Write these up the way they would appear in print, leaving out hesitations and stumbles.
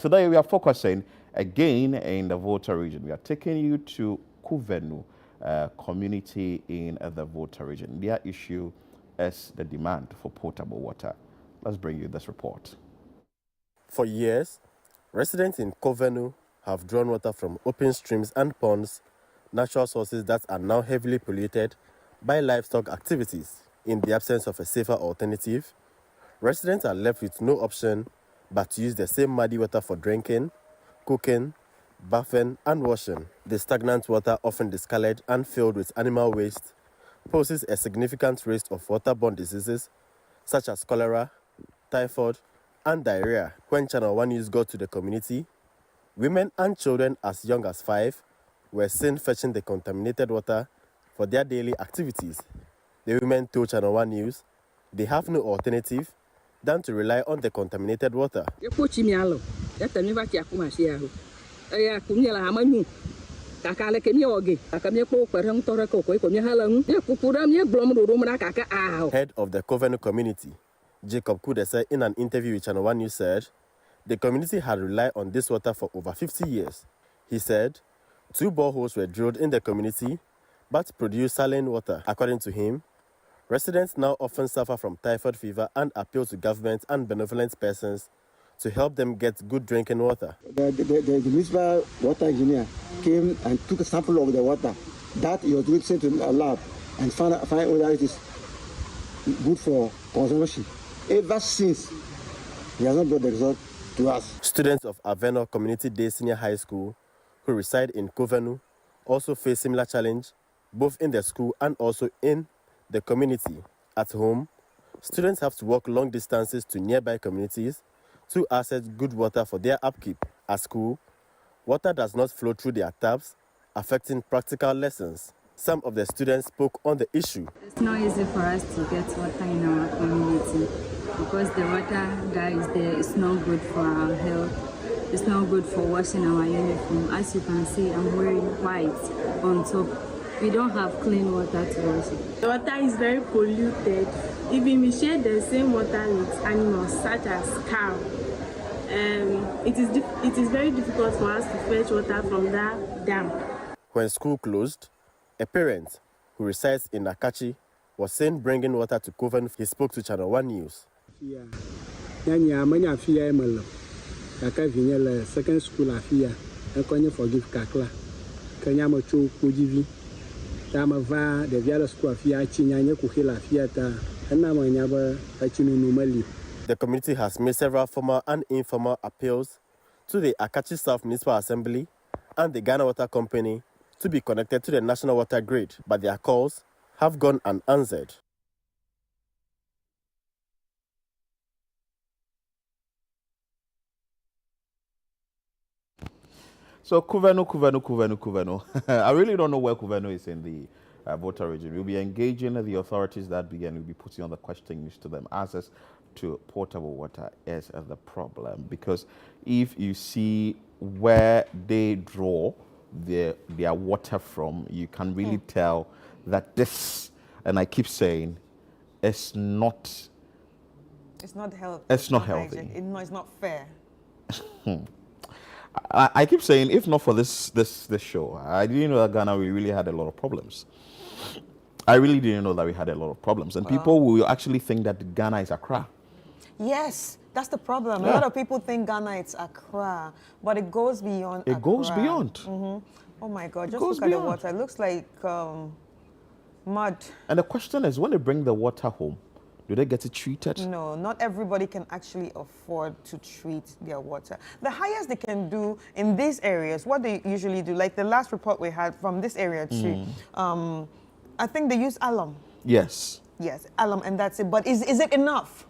Today we are focusing again in the Volta region. We are taking you to Korvenu community in the Volta region. Their issue is the demand for potable water. Let's bring you this report. For years, residents in Korvenu have drawn water from open streams and ponds, natural sources that are now heavily polluted by livestock activities. In the absence of a safer alternative, residents are left with no option but to use the same muddy water for drinking, cooking, bathing, and washing. The stagnant water, often discolored and filled with animal waste, poses a significant risk of waterborne diseases such as cholera, typhoid, and diarrhea. When ChannelOne News got to the community, women and children as young as 5 were seen fetching the contaminated water for their daily activities. The women told ChannelOne News they have no alternative than to rely on the contaminated water. Head of the Korvenu community, Jacob Kudese, in an interview with ChannelOne News said the community had relied on this water for over 50 years. He said 2 boreholes were drilled in the community but produced saline water. According to him, residents now often suffer from typhoid fever and appeal to government and benevolent persons to help them get good drinking water. The municipal water engineer came and took a sample of the water that he was sent to a lab and find whether it is good for consumption. Ever since, he has not brought the result to us. Students of Aveno Community Day Senior High School who reside in Korvenu also face similar challenge both in their school and also in the community. At home, students have to walk long distances to nearby communities to access good water for their upkeep. At school, water does not flow through their taps, affecting practical lessons. Some of the students spoke on the issue. It's not easy for us to get water in our community because the water that is there is not good for our health. It's not good for washing our uniform. As you can see, I'm wearing white on top. We don't have clean water to wash it. The water is very polluted. Even we share the same water with animals such as cow. It is very difficult for us to fetch water from that dam. When school closed, a parent who resides in Akachi was seen bringing water to Korvenu. He spoke to ChannelOne News. Second school afia, I can forgive Kakla. Kanyama Chu Kujivi. Tamava, the Viala School afia, Chinyanya Kuhila Fiata, and Namanyaba, Achinu Numali. The community has made several formal and informal appeals to the Akachi South Municipal Assembly and the Ghana Water Company to be connected to the national water grid, but their calls have gone unanswered. So Korvenu. I really don't know where Korvenu is in the Volta region. We'll be engaging the authorities that begin. We'll be putting on the questions to them. Access to potable water is the problem, because if you see where they draw their water from, you can really tell that this, and I keep saying, it's not healthy. It's not healthy. It's not fair. I keep saying, if not for this show, I didn't know that Ghana we really had a lot of problems. I really didn't know that we had a lot of problems, and people will actually think that Ghana is Accra. Yes, that's the problem. Yeah. A lot of people think Ghana is Accra, but it goes beyond. It goes beyond. Mm-hmm. Oh my God! Just look at the water. It looks like mud. And the question is, when they bring the water home, do they get it treated? No, not everybody can actually afford to treat their water. The highest they can do in these areas, what they usually do, like the last report we had from this area too, I think they use alum. Yes. Yes, alum, and that's it. But is it enough?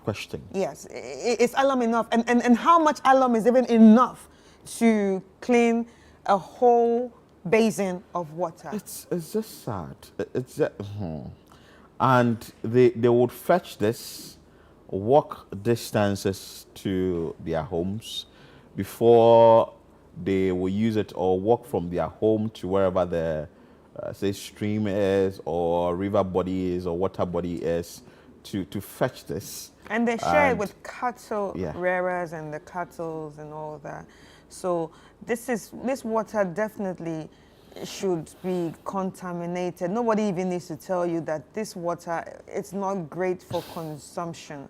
Question. Yes, is alum enough? And how much alum is even enough to clean a whole basin of water? It's just sad. It's just, and they would fetch this, walk distances to their homes before they will use it, or walk from their home to wherever the say stream is or river body is or water body is to fetch this. And they share it And with cattle yeah, rearers and the cattle and all that. So this water definitely should be contaminated. Nobody even needs to tell you that this water, it's not great for consumption.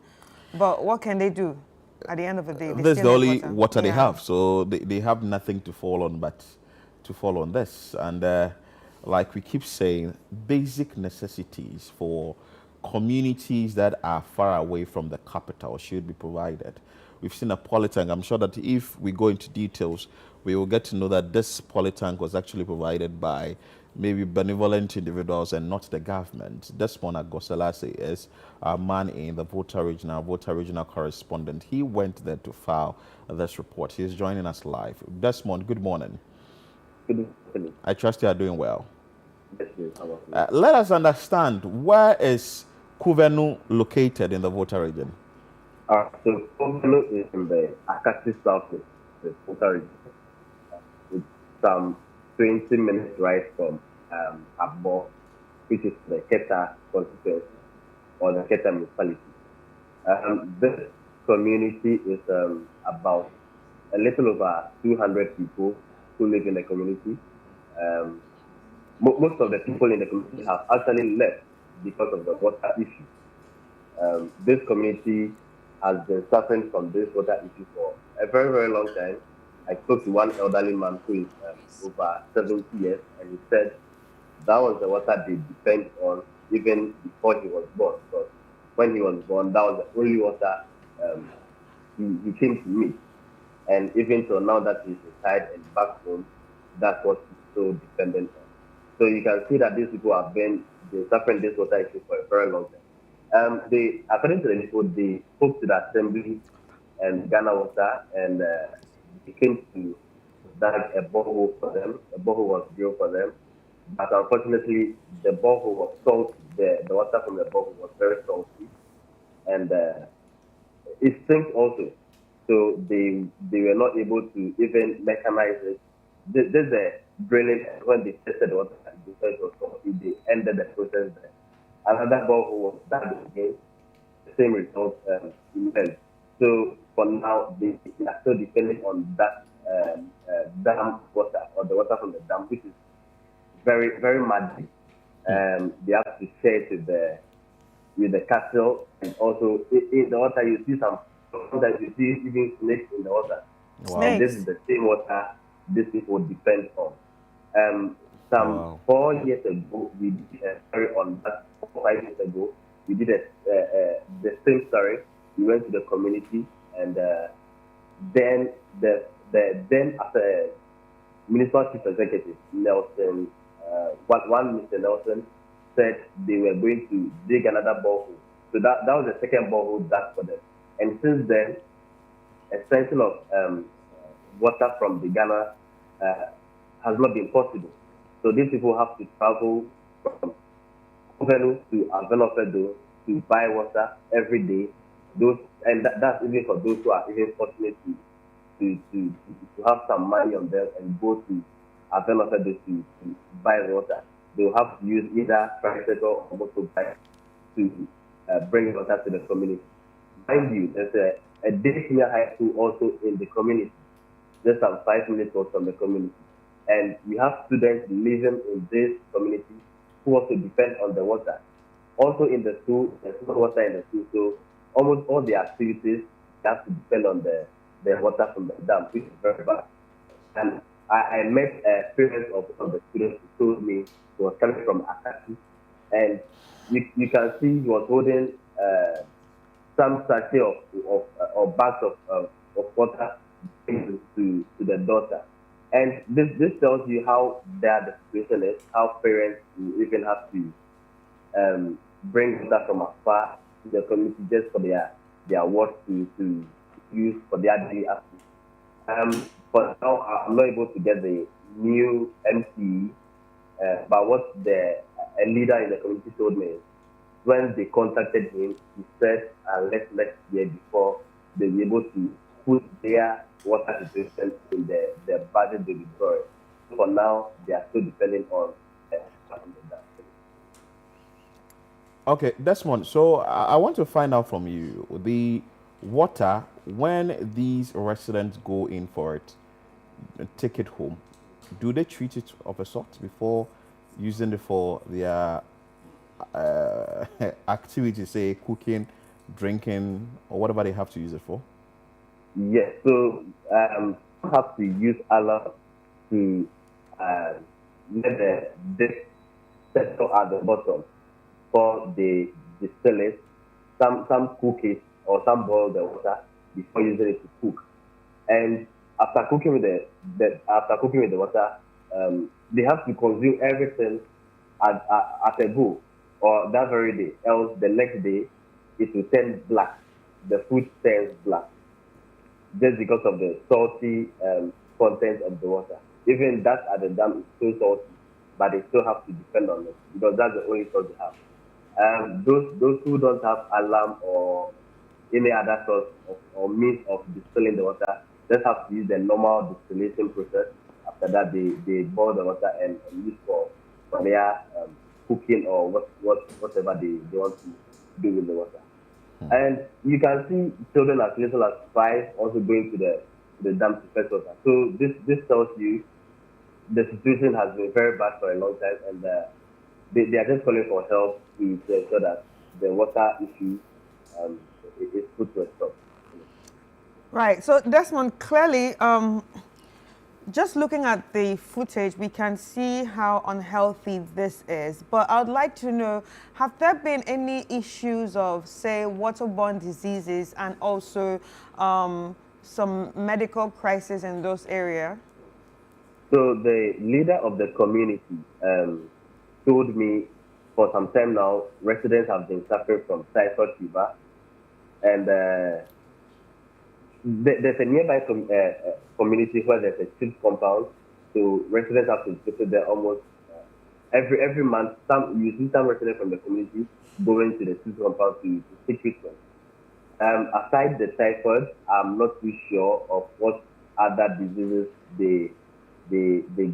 But what can they do? At the end of the day, they this is still the need only water. water they Yeah. have, so they have nothing to fall on but to fall on this. And like we keep saying, basic necessities for communities that are far away from the capital should be provided. We've seen a polytank. I'm sure that if we go into details, we will get to know that this polytank was actually provided by maybe benevolent individuals and not the government. Desmond Agoselase is a man in the Volta Regional correspondent. He went there to file this report. He's joining us live. Desmond, good morning. Good evening. I trust you are doing well. Yes, please. How about you? Let us understand, where is Korvenu located in the Volta region? So Korvenu is in the Akati South, the Volta region. It's some 20 minutes ride from Abo, which is the Keta constituency or the Keta municipality. This community is about a little over 200 people who live in the community. Most of the people in the community have actually left because of the water issue. This community has been suffering from this water issue for a very, very long time. I spoke to one elderly man who is over 70 years, and he said that was the water they depend on even before he was born. Because when he was born, that was the only water he came to meet. And even till now that he's retired and back home, that's what he's so dependent on. So you can see that these people have been suffering this water issue for a very long time. According to the report, they spoke to the assembly and Ghana Water, and they came to dig a borehole for them. A borehole was built for them, but unfortunately, the borehole was salty. The water from the borehole was very salty, and it stinks also. So they were not able to even mechanize it. This is a drilling. When they tested the water, because it was salty, they ended the process there. Another borehole was dug again. The same result emerged. So for now, they are still depending on that dam water, or the water from the dam, which is very, very muddy. They have to share it with the cattle, and also in the water you see sometimes you see even snakes in the water. Wow. And this is the same water these people depend on. Some Wow. 4 years ago, we did a story on that. 5 years ago, we did the same story. We went to the community, and then after Municipal Chief Executive Nelson, one Mr. Nelson said they were going to dig another borehole. So that was the second borehole dug for them. And since then, extension of water from the Ghana has not been possible. So these people have to travel from Korvenu to Avenofedo to buy water every day. That's even for those who are even fortunate to have some money on them and go to Avenofedo to buy water. They'll have to use either tricycle or motorbike to bring water to the community. Mind you, there's a day senior high school also in the community, just some 5 minutes walk from the community. And we have students living in this community who also depend on the water. Also in the school, there's no water in the school, so almost all the activities have to depend on the water from the dam, which is very bad. And I met parents of one of the students who told me he was coming from Akati, and you can see he was holding some sachet or bags of water to the daughter. And this tells you how bad the situation is, how parents even have to bring water from afar to the community just for their work to use for their daily activities. For now, I'm not able to get the new MCE, but what a leader in the community told me is when they contacted him, he said next year before they'll be able to put their water situation in the budget they withdraw. For now, they are still depending on Okay, Desmond. So I want to find out from you the water when these residents go in for it, take it home. Do they treat it of a sort before using it for their activities, say cooking, drinking, or whatever they have to use it for? Yes, so you have to use Allah to uh, let this settle at the bottom before they distill it. Some cook it or some boil the water before using it to cook. And after cooking with the water, they have to consume everything at a go or that very day. Else the next day it will turn black. The food turns black just because of the salty content of the water. Even that at the dam is so salty, but they still have to depend on it because that's the only source they have. Those who don't have alarm or any other source or means of distilling the water just have to use the normal distillation process. After that, they boil the water and use for their cooking or whatever they want to do with the water. And you can see children as little as 5 also going to the dam to fetch water. So this tells you the situation has been very bad for a long time, and they are just calling for help to ensure that the water issue is put to a stop. Right. So Desmond, clearly, just looking at the footage, we can see how unhealthy this is. But I'd like to know, have there been any issues of, say, waterborne diseases and also some medical crisis in those areas? So the leader of the community told me for some time now, residents have been suffering from typhoid fever, and there's a nearby community where there's a chip compound, so residents have to visit there almost every month. You see some residents from the community going to the chip compound to seek treatment. Aside the typhoid, I'm not too sure of what other diseases they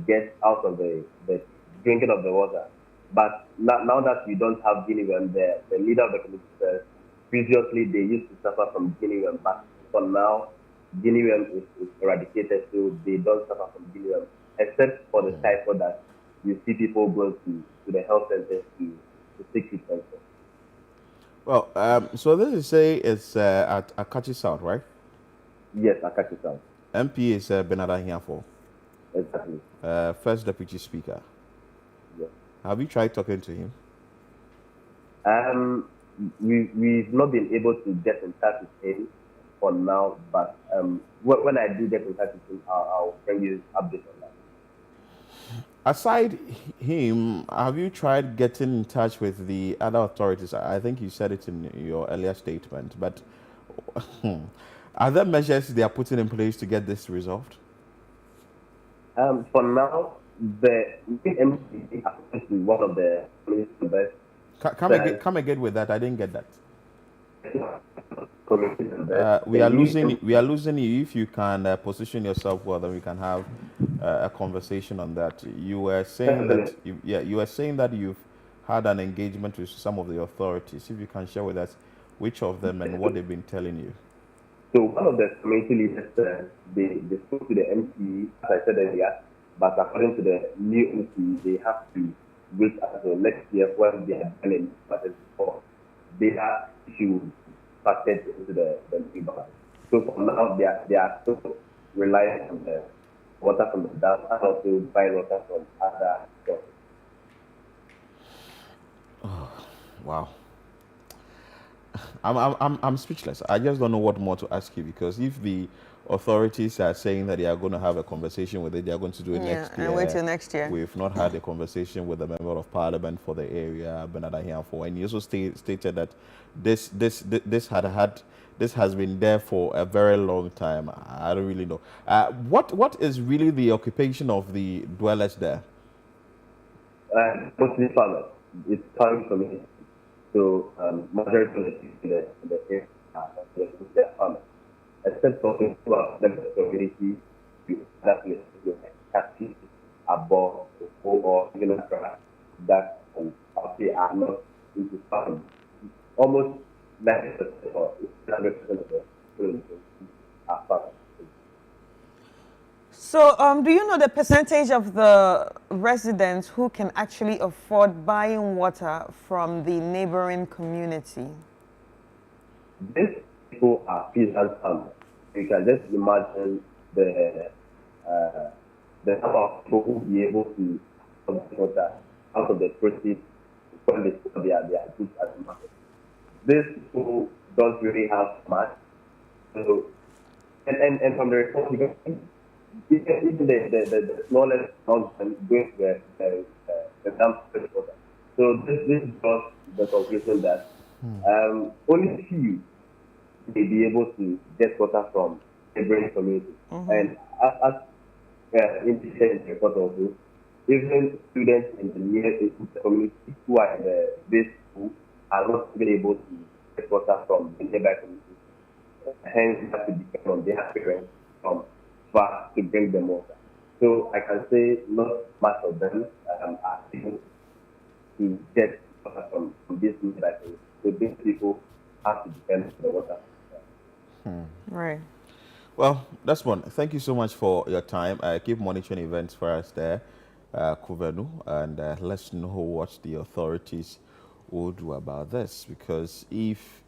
get out of the drinking of the water. But now that we don't have guinea worm, the leader of the community says previously they used to suffer from guinea worm, but for now guinea worm is eradicated, so they don't suffer from guinea worm, except for the typhoid that you see people go to the health centers to seek treatment for. Well, so this is say it's at Akachi South, right? Yes, Akachi South. MP is Bernard Ahiafo. Exactly. First Deputy Speaker. Yes. Have you tried talking to him? We've not been able to get in touch with him for now, but when I do get in touch with him, I'll bring you updates on that. Aside him, have you tried getting in touch with the other authorities? I think you said it in your earlier statement, but are there measures they are putting in place to get this resolved? For now, the MCC happens to one of the ministers. Come again with that. I didn't get that. We are losing you. If you can position yourself well, then we can have a conversation on that. You were saying that you were saying that you've had an engagement with some of the authorities. If you can share with us which of them and what they've been telling you. So one of the community leaders, they spoke to the MCE, as I said earlier, but according to the new MCE, they have to wait until next year when they have done it before they are issued patent into the new bank. So for now, they are still relying on the water from the dam and also buying water from other sources. Oh, wow. I'm speechless. I just don't know what more to ask you, because if the authorities are saying that they are going to have a conversation with it, they are going to do it next year. And wait till next year. We've not had a conversation with the member of parliament for the area, Bernard Ahiafo, and he also stated that this has been there for a very long time. I don't really know. What is really the occupation of the dwellers there? Mostly farmers. It's farming community. So majority of the people in the area are farmers. Except for people who are members of the community, that places like Kati, Abo, or even Accra, that I'll say are not into farming. So, do you know the percentage of the residents who can actually afford buying water from the neighboring community? These people are peasant farmers. You can just imagine the number of people who will be able to get water out of the proceeds when they sell their goods at the market. These people don't really have much. So, and from the report, you can even the smallest amount going to the dam fresh water. So this draws the conclusion that only few may be able to get water from neighboring communities. And as indicated in the report also, even students in the near community who are in the base school are not even able to get water from the nearby communities. Hence, they have to depend on their parents from far to bring them water. So I can say not much of them are able to get water from this nearby community. So these people have to depend on the water. Right. Well, that's one. Thank you so much for your time. Keep monitoring events for us there, Korvenu, and let's know what the authorities will do about this. Because if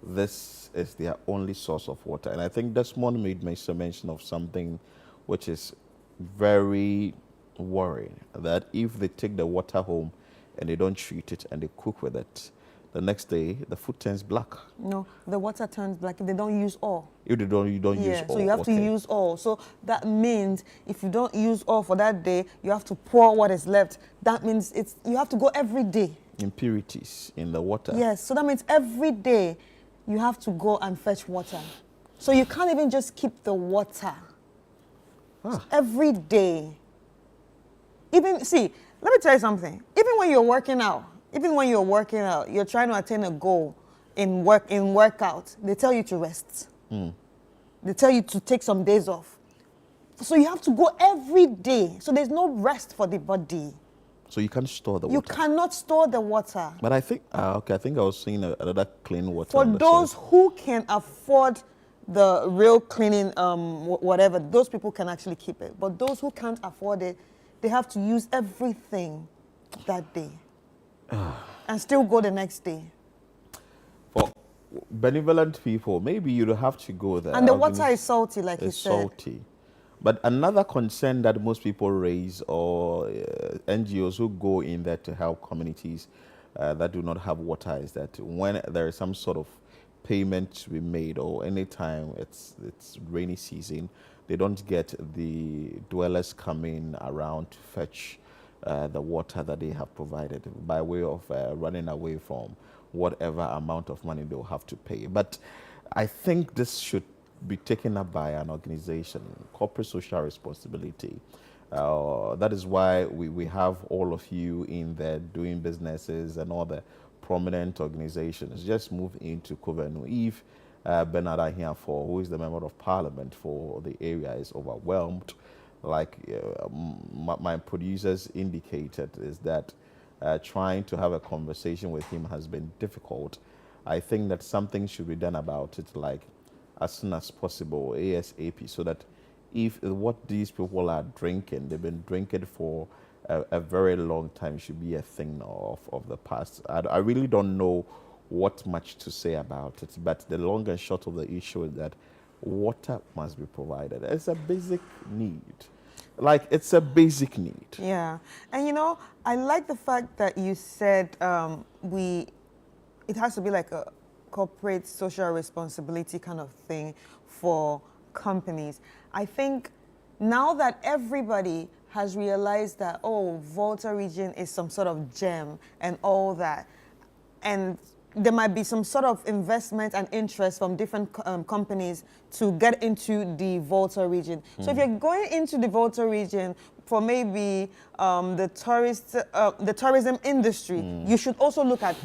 this is their only source of water, and I think Desmond made mention of something which is very worrying, that if they take the water home and they don't treat it and they cook with it, the next day the food turns black. No, the water turns black if they don't use all. If they don't, you don't use all. So you have to use all. So that means if you don't use all for that day, you have to pour what is left. That means you have to go every day. Impurities in the water. Yes, so that means every day you have to go and fetch water. So you can't even just keep the water. So every day. Even, see, let me tell you something. Even when you're working out, you're trying to attain a goal in workout, they tell you to rest. They tell you to take some days off. So you have to go every day. So there's no rest for the body. So you can't store the water. You cannot store the water. But I think, okay, I think I was seeing another clean water. For those who can afford the real cleaning, whatever, those people can actually keep it. But those who can't afford it, they have to use everything that day and still go the next day. For benevolent people, maybe you'd have to go there. And the water is salty, like you said. It's salty. But another concern that most people raise, or NGOs who go in there to help communities that do not have water, is that when there is some sort of payment to be made, or anytime it's rainy season, they don't get the dwellers coming around to fetch the water that they have provided, by way of running away from whatever amount of money they'll have to pay. But I think this should be taken up by an organization, corporate social responsibility. That is why we have all of you in there doing businesses and all the prominent organizations. Just move into Korvenu. If Bernard Ahiafo, who is the member of parliament for the area, is overwhelmed, like my producers indicated, is that trying to have a conversation with him has been difficult. I think that something should be done about it, like as soon as possible, ASAP, so that if what these people are drinking, they've been drinking for a very long time, should be a thing of the past. I really don't know what much to say about it, but the long and short of the issue is that water must be provided. It's a basic need. Like, it's a basic need. Yeah. And you know, I like the fact that you said it has to be like a corporate social responsibility kind of thing for companies. I think now that everybody has realized that, oh, Volta region is some sort of gem and all that, and there might be some sort of investment and interest from different companies to get into the Volta region. So if you're going into the Volta region for maybe the tourism industry, you should also look at,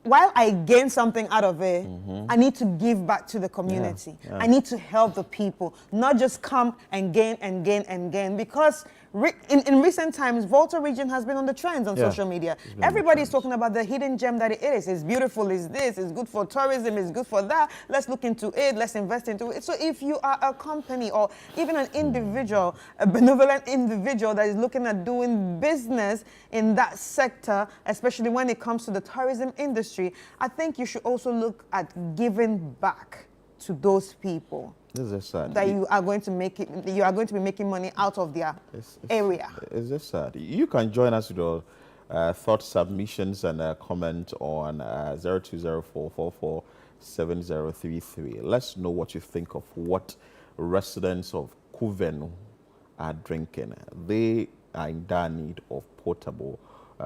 while I gain something out of it, I need to give back to the community. I need to help the people, not just come and gain and gain and gain. Because in recent times, Volta region has been on the trends on Yeah, social media. it's been on the Everybody's trends. talking about the hidden gem that it is. It's beautiful, it's this, it's good for tourism, it's good for that. Let's look into it, let's invest into it. So if you are a company or even an individual, a benevolent individual that is looking at doing business in that sector, especially when it comes to the tourism industry, I think you should also look at giving back to those people This is sad. that you are going to be making money out of their area. It's just sad. You can join us with your thought submissions and comment on 0204447033. Let's know what you think of what residents of Korvenu are drinking. They are in dire need of potable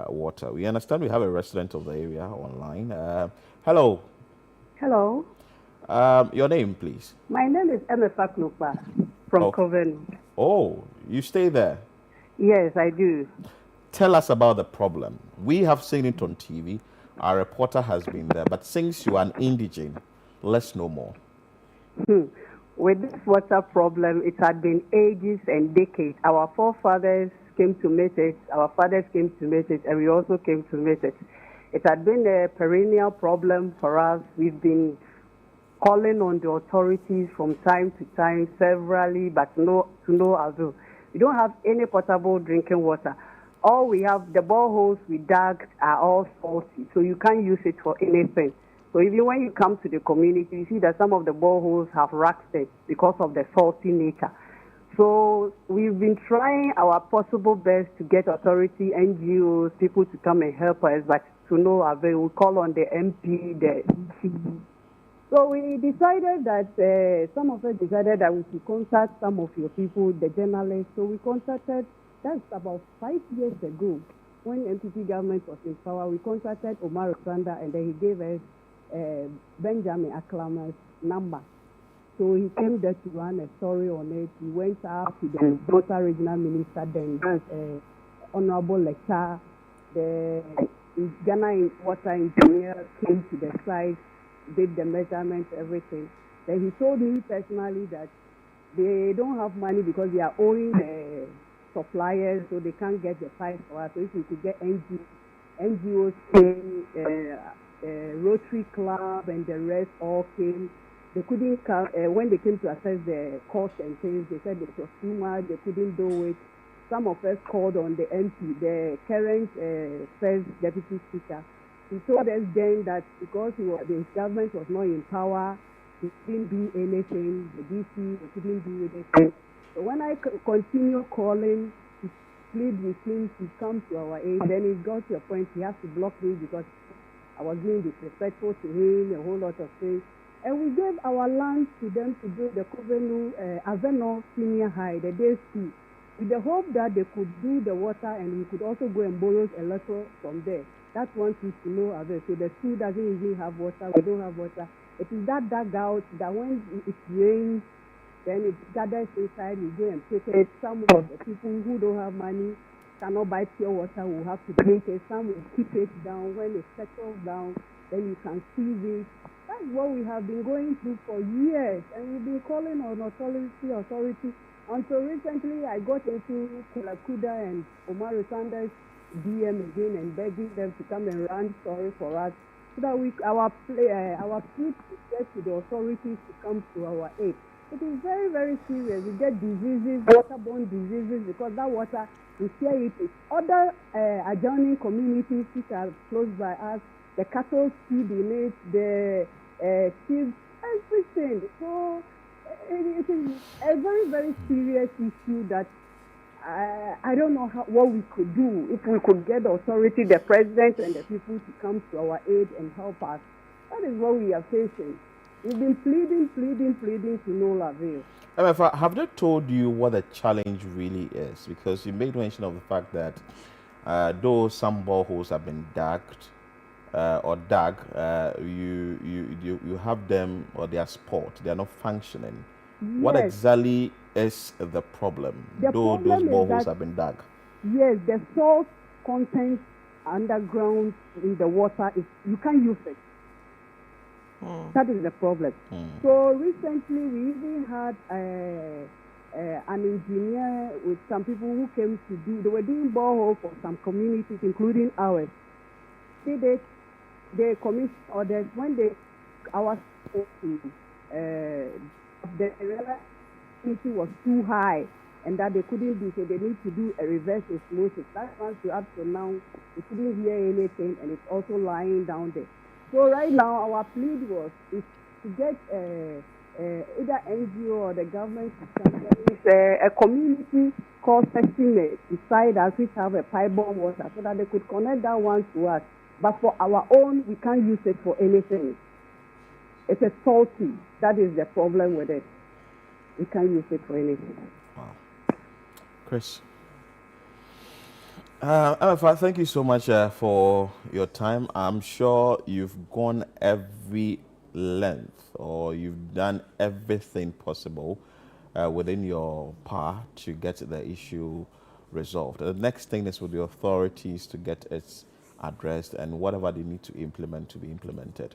water. We understand we have a resident of the area online. Hello. Hello, Your name, please. my name is Emefa Klupa from Oh. Korvenu. Oh, you stay there. Yes, I do. Tell us about the problem. We have seen it on TV. Our reporter has been there. But since you are an indigene, let's know more. With this water problem, it had been ages and decades. Our forefathers came to meet it, our fathers came to meet it, and we also came to meet it. It had been a perennial problem for us. We've been calling on the authorities from time to time, severally, but to no avail. We don't have any potable drinking water. All we have, the boreholes we dug are all salty, so you can't use it for anything. So even when you come to the community, you see that some of the boreholes have rusted because of the salty nature. So we've been trying our possible best to get authority, NGOs, people to come and help us, but to no avail. We call on the MP, the EC. So we decided that, some of us decided that we should contact some of your people, the journalists. So we contacted, that's about 5 years ago, when MPP government was in power, we contacted Omar Sanda, and then he gave us Benjamin Aklama's number. So he came there to run a story on it. He went out to the Volta regional minister, then Honorable Lecter, the Ghana water engineer came to the site, did the measurements, everything. Then he told me personally that they don't have money because they are owing suppliers, so they can't get the pipe for us. So if we could get NGOs came, Rotary Club and the rest all came. They couldn't come, when they came to assess the cost and things, they said it was too much, they couldn't do it. Some of us called on the MP, the current first deputy speaker. He told us then that because the government was not in power, he didn't do anything, the DC, they couldn't do anything. So when I continue calling, he plead with him to come to our aid, then it got to a point he has to block me because I was being disrespectful to him, a whole lot of things. And we gave our land to them to build the Korvenu Aveno Senior High, the day school, with the hope that they could do the water and we could also go and borrow a little from there. That's one thing to know of it. So the school doesn't even have water, we don't have water. It is that dugout that when it rains, then it gathers inside, we go and take it. Some of the people who don't have money cannot buy pure water, will have to drink it. Some will keep it down. When it settles down, then you can freeze it. That's what we have been going through for years, and we've been calling on authority. Until recently, I got into Kelakuda and Omar Sanda's DM again and begging them to come and run story for us, so that our plea to get to the authorities to come to our aid. It is very, very serious. We get diseases, waterborne diseases, because that water, we share it with other adjoining communities which are close by us. The cattle feed in it, the sheep, everything. So it is a very, very serious issue that I don't know what we could do if we could get the authority, the president and the people to come to our aid and help us. That is what we are facing. We've been pleading to no avail. MFA, have they told you what the challenge really is? Because you made mention of the fact that though some boreholes have been dug, you have them or they are sport, they are not functioning. Yes. What exactly is the problem? Though those boreholes have been dug. Yes, the salt content underground in the water you can't use it. That is the problem. So recently we even had an engineer with some people who came to do, they were doing borehole for some communities, including ours. Did it, they commissioned orders when our the electricity was too high and that they couldn't do, so they need to do a reverse osmosis. That's once to up to now, we couldn't hear anything, and it's also lying down there. So right now, our plea is to get either NGO or the government to come. There is a community called Estimate beside us, which have a pipe-borne water, so that they could connect that one to us. But for our own, we can't use it for anything. It's a salty. That is the problem with it. We can't use it for anything. Wow. Chris. Amefa, thank you so much for your time. I'm sure you've gone every length, or you've done everything possible within your power to get the issue resolved. The next thing is with the authorities to get it addressed, and whatever they need to implement to be implemented.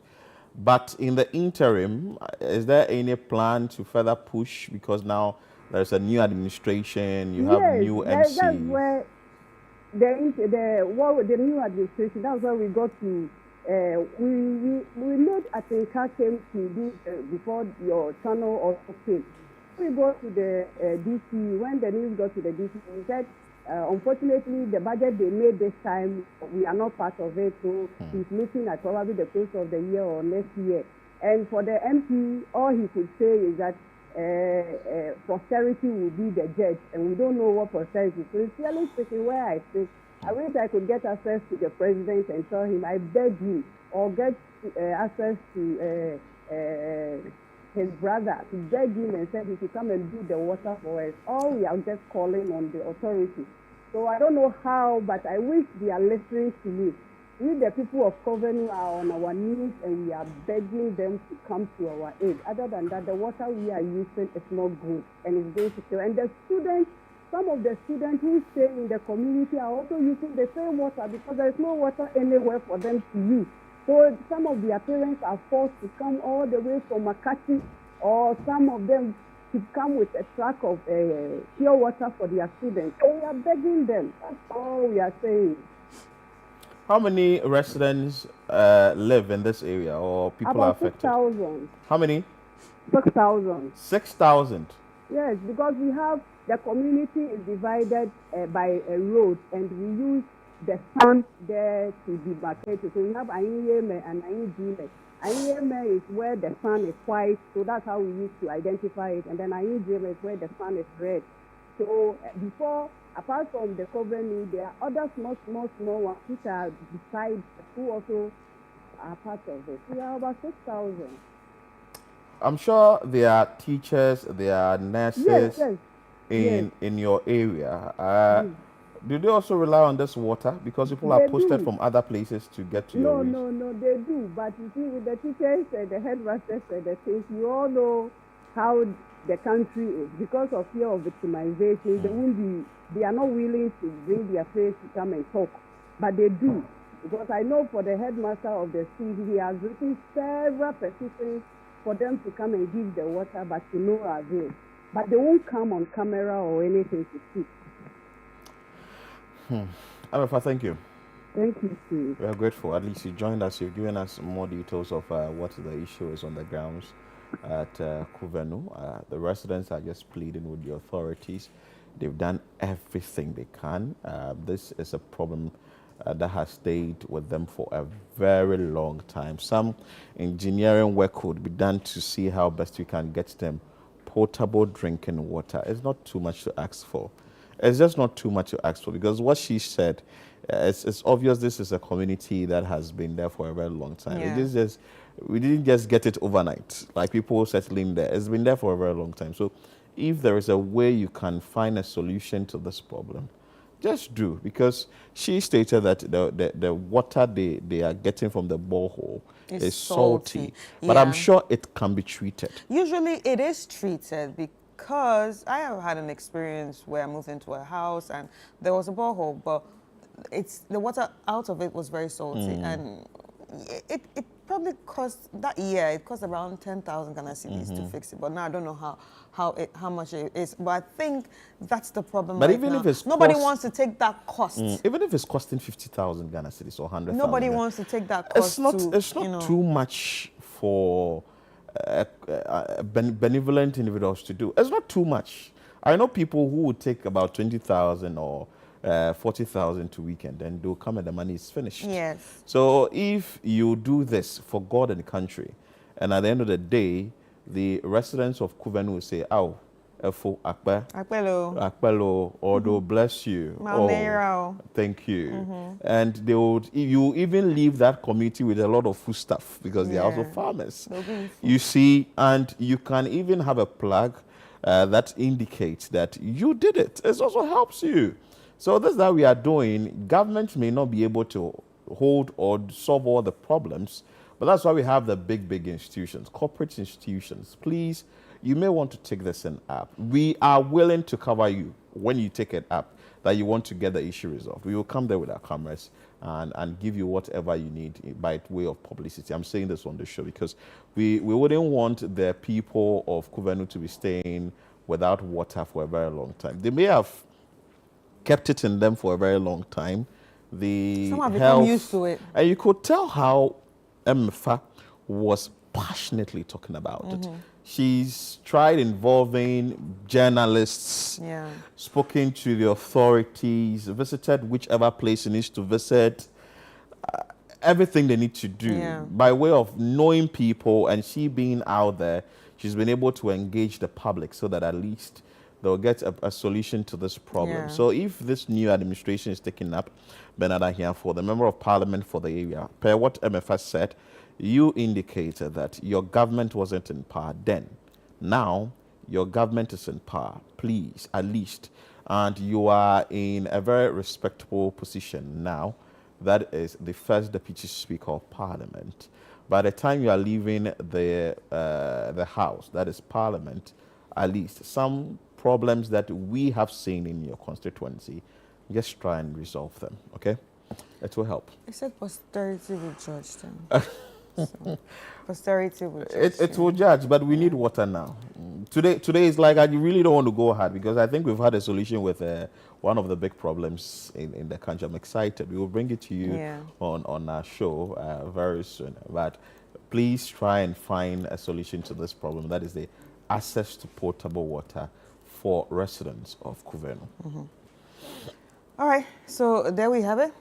But in the interim, is there any plan to further push? Because now there's a new administration, you have new MCs. That's where the new administration, that's where we got to, we made Atinka came to do before your channel also came. We go to the DC, when the news got to the DC, we said, unfortunately, the budget they made this time, we are not part of it, so he's looking at probably the close of the year or next year. And for the MP, all he could say is that posterity will be the judge, and we don't know what posterity is. So it's really speaking where I think, I wish I could get access to the president and tell him, I beg you, or get access to his brother to beg him and said he should come and do the water for us. All we are just calling on the authorities. So I don't know how, but I wish they are listening to me. We, the people of Korvenu, are on our knees and we are begging them to come to our aid. Other than that, the water we are using is not good and it's going to kill. And the students, some of the students who stay in the community are also using the same water because there is no water anywhere for them to use. So some of their parents are forced to come all the way from Makati, or some of them to come with a truck of pure water for their students. So we are begging them. That's all we are saying. How many residents live in this area, or people About are affected? 6,000. How many? 6,000. 6,000. Yes, because we have, the community is divided by a road, and we use the sun there to demarcate it. So we have Ayiyeme and Ayijime. Ayiyeme is where the sun is white, so that's how we used to identify it. And then Ayijime is where the sun is red. So before, apart from the Korvenu, there are other small ones which are beside, who also are part of it. We are about 6,000. I'm sure there are teachers, there are nurses yes. in your area. Do they also rely on this water? Because people are posted from other places to get to your region. No, they do. But you see, with the teachers and the headmasters and the things, you all know how the country is. Because of fear of victimization, they are not willing to bring their face to come and talk. But they do. Because I know for the headmaster of the school, he has written several petitions for them to come and give the water, but to no avail. But they won't come on camera or anything to speak. Amefa, thank you. Thank you, Steve. We are grateful. At least you joined us. You've given us more details of what the issue is on the grounds at Korvenu. The residents are just pleading with the authorities. They've done everything they can. This is a problem that has stayed with them for a very long time. Some engineering work could be done to see how best we can get them potable drinking water. It's not too much to ask for. It's just not too much to ask for, because what she said, it's obvious this is a community that has been there for a very long time. Yeah. We didn't just get it overnight, like people settling there. It's been there for a very long time. So if there is a way you can find a solution to this problem, just do, because she stated that the water they are getting from the borehole is salty. But I'm sure it can be treated. Usually it is treated, because I have had an experience where I moved into a house and there was a borehole, but the water out of it was very salty, and probably cost that year. It cost around 10,000 Ghana cedis to fix it. But now I don't know how much it is. But I think that's the problem. But right even now. if it's nobody wants to take that cost. Even if it's costing 50,000 Ghana cedis or 100,000, Nobody wants to take that cost. It's not too much for benevolent individuals to do. It's not too much. I know people who would take about 20,000 or 40,000 to weekend, and they'll come and the money is finished. Yes. So if you do this for God and the country, and at the end of the day, the residents of Korvenu will say, "Oh, Efo Akpe, Akpelo, or they'll bless you. Oh, thank you." And they would, you even leave that community with a lot of food stuff because they are also farmers. You see, and you can even have a plug that indicates that you did it. It also helps you. So this that we are doing, government may not be able to hold or solve all the problems, but that's why we have the big institutions, corporate institutions. Please, you may want to take this an app. We are willing to cover you when you take an app that you want to get the issue resolved. We will come there with our cameras and give you whatever you need by way of publicity. I'm saying this on the show because we wouldn't want the people of Korvenu to be staying without water for a very long time. They may have kept it in them for a very long time. Some have become used to it. And you could tell how Emfa was passionately talking about it. She's tried involving journalists, spoken to the authorities, visited whichever place she needs to visit, everything they need to do by way of knowing people, and she being out there, she's been able to engage the public so that at least they'll get a solution to this problem. So if this new administration is taking up Bernard here for the Member of Parliament for the area, per what MFS said, you indicated that your government wasn't in power then. Now, your government is in power, please, at least. And you are in a very respectable position now. That is the first Deputy Speaker of Parliament. By the time you are leaving the House, that is Parliament, at least some problems that we have seen in your constituency, just try and resolve them, okay? It will help. I said posterity will judge them. So, posterity will judge. It will judge, but we need water now. Today is like I really don't want to go hard because I think we've had a solution with one of the big problems in the country. I'm excited. We will bring it to you on our show very soon. But please try and find a solution to this problem. That is the access to potable water for residents of Korvenu. All right, so there we have it.